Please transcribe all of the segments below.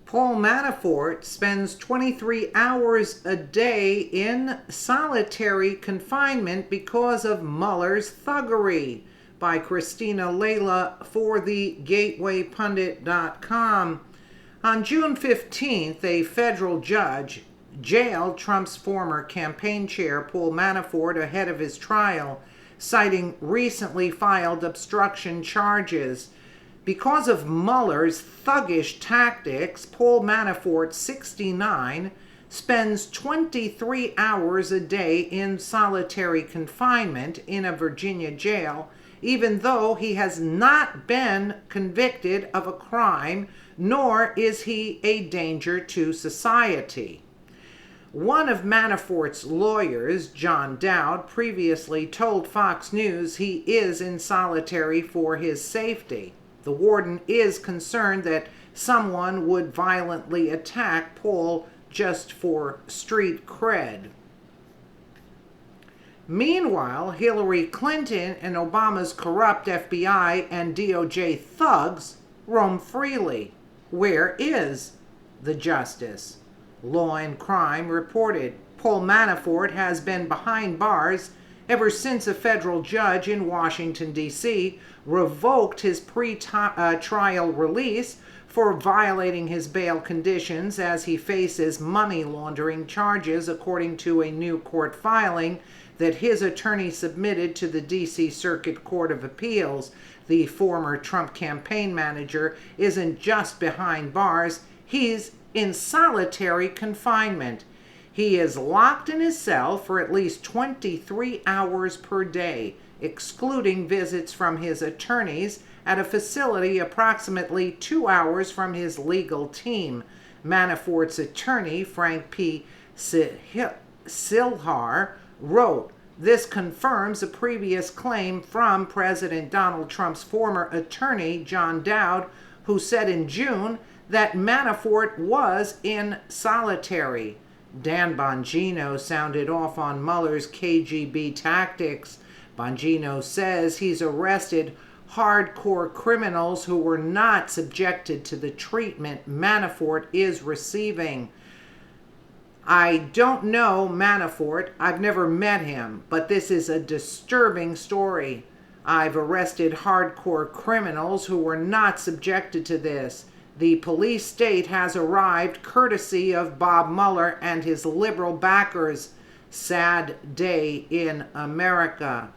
Paul Manafort spends 23 hours a day in solitary confinement because of Mueller's thuggery, by Christina Layla for the GatewayPundit.com. On June 15th, a federal judge jailed Trump's former campaign chair, Paul Manafort, ahead of his trial, citing recently filed obstruction charges. Because of Mueller's thuggish tactics, Paul Manafort, 69, spends 23 hours a day in solitary confinement in a Virginia jail, even though he has not been convicted of a crime, nor is he a danger to society. One of Manafort's lawyers, John Dowd, previously told Fox News he is in solitary for his safety. The warden is concerned that someone would violently attack Paul just for street cred. Meanwhile, Hillary Clinton and Obama's corrupt FBI and DOJ thugs roam freely. Where is the justice? Law and Crime reported Paul Manafort has been behind bars ever since a federal judge in Washington, D.C. revoked his pre-trial release for violating his bail conditions as he faces money laundering charges, according to a new court filing that his attorney submitted to the D.C. Circuit Court of Appeals. The former Trump campaign manager isn't just behind bars, he's in solitary confinement. He is locked in his cell for at least 23 hours per day, excluding visits from his attorneys at a facility approximately 2 hours from his legal team. Manafort's attorney, Frank P. Silhar, wrote, "This confirms a previous claim from President Donald Trump's former attorney, John Dowd, who said in June that Manafort was in solitary." Dan Bongino sounded off on Mueller's KGB tactics. Bongino says he's arrested hardcore criminals who were not subjected to the treatment Manafort is receiving. "I don't know Manafort. I've never met him, but this is a disturbing story. I've arrested hardcore criminals who were not subjected to this. The police state has arrived courtesy of Bob Mueller and his liberal backers. Sad day in America."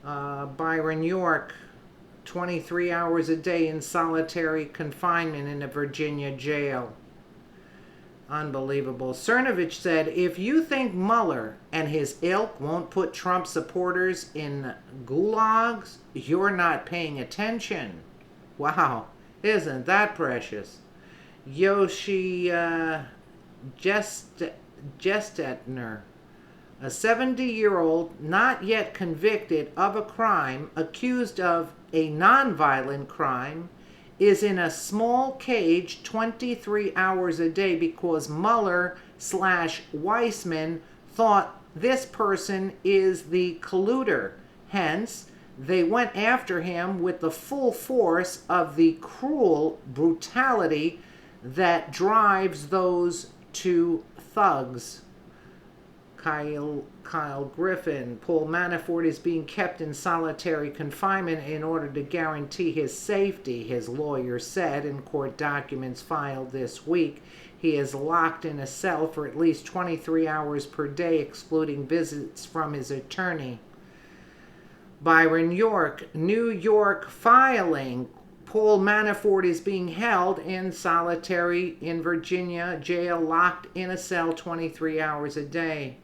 Byron York, 23 hours a day in solitary confinement in a Virginia jail. Unbelievable. Cernovich said, "If you think Mueller and his ilk won't put Trump supporters in gulags, you're not paying attention." Wow, isn't that precious? Yoshi Gestetner, a 70-year-old not yet convicted of a crime, accused of a nonviolent crime, is in a small cage 23 hours a day because Mueller/Weissman thought this person is the colluder. Hence, they went after him with the full force of the cruel brutality that drives those two thugs. Kyle Griffin, Paul Manafort is being kept in solitary confinement in order to guarantee his safety, his lawyer said in court documents filed this week. He is locked in a cell for at least 23 hours per day, excluding visits from his attorney. Byron York, New York filing. Paul Manafort is being held in solitary in Virginia jail, locked in a cell 23 hours a day.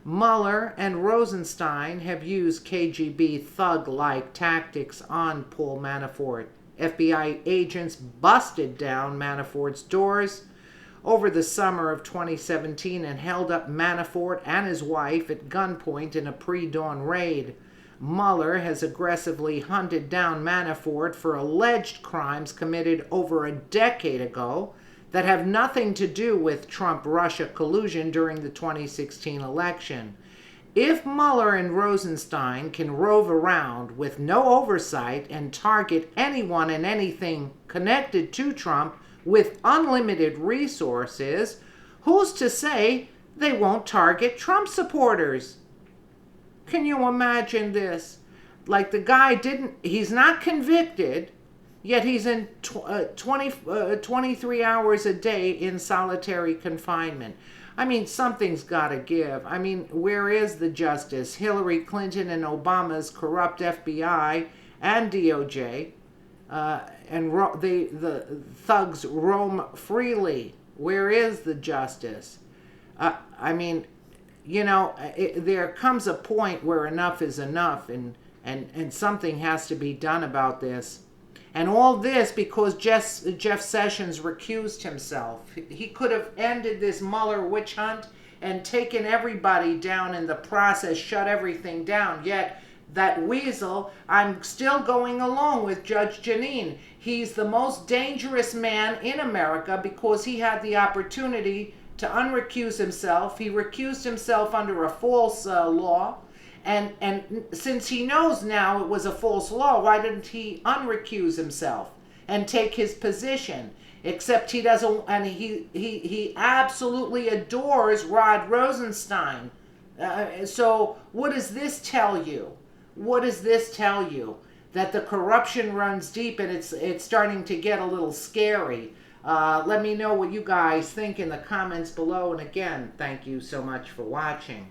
Mueller and Rosenstein have used KGB thug-like tactics on Paul Manafort. FBI agents busted down Manafort's doors over the summer of 2017 and held up Manafort and his wife at gunpoint in a pre-dawn raid. Mueller has aggressively hunted down Manafort for alleged crimes committed over a decade ago that have nothing to do with Trump-Russia collusion during the 2016 election. If Mueller and Rosenstein can rove around with no oversight and target anyone and anything connected to Trump with unlimited resources, who's to say they won't target Trump supporters? Can you imagine this? Like the guy he's not convicted, yet he's in 23 hours a day in solitary confinement. I mean, something's got to give. I mean, where is the justice? Hillary Clinton and Obama's corrupt FBI and DOJ, and the thugs roam freely. Where is the justice? I mean, there comes a point where enough is enough, and something has to be done about this. And all this because Jeff Sessions recused himself. He could have ended this Mueller witch hunt and taken everybody down in the process, shut everything down. Yet that weasel, I'm still going along with Judge Janine. He's the most dangerous man in America because he had the opportunity to unrecuse himself. He recused himself under a false law. And since he knows now it was a false law, why didn't he unrecuse himself and take his position? Except he doesn't, and he absolutely adores Rod Rosenstein. So what does this tell you? What does this tell you? That the corruption runs deep and it's starting to get a little scary. Let me know what you guys think in the comments below. And again, thank you so much for watching.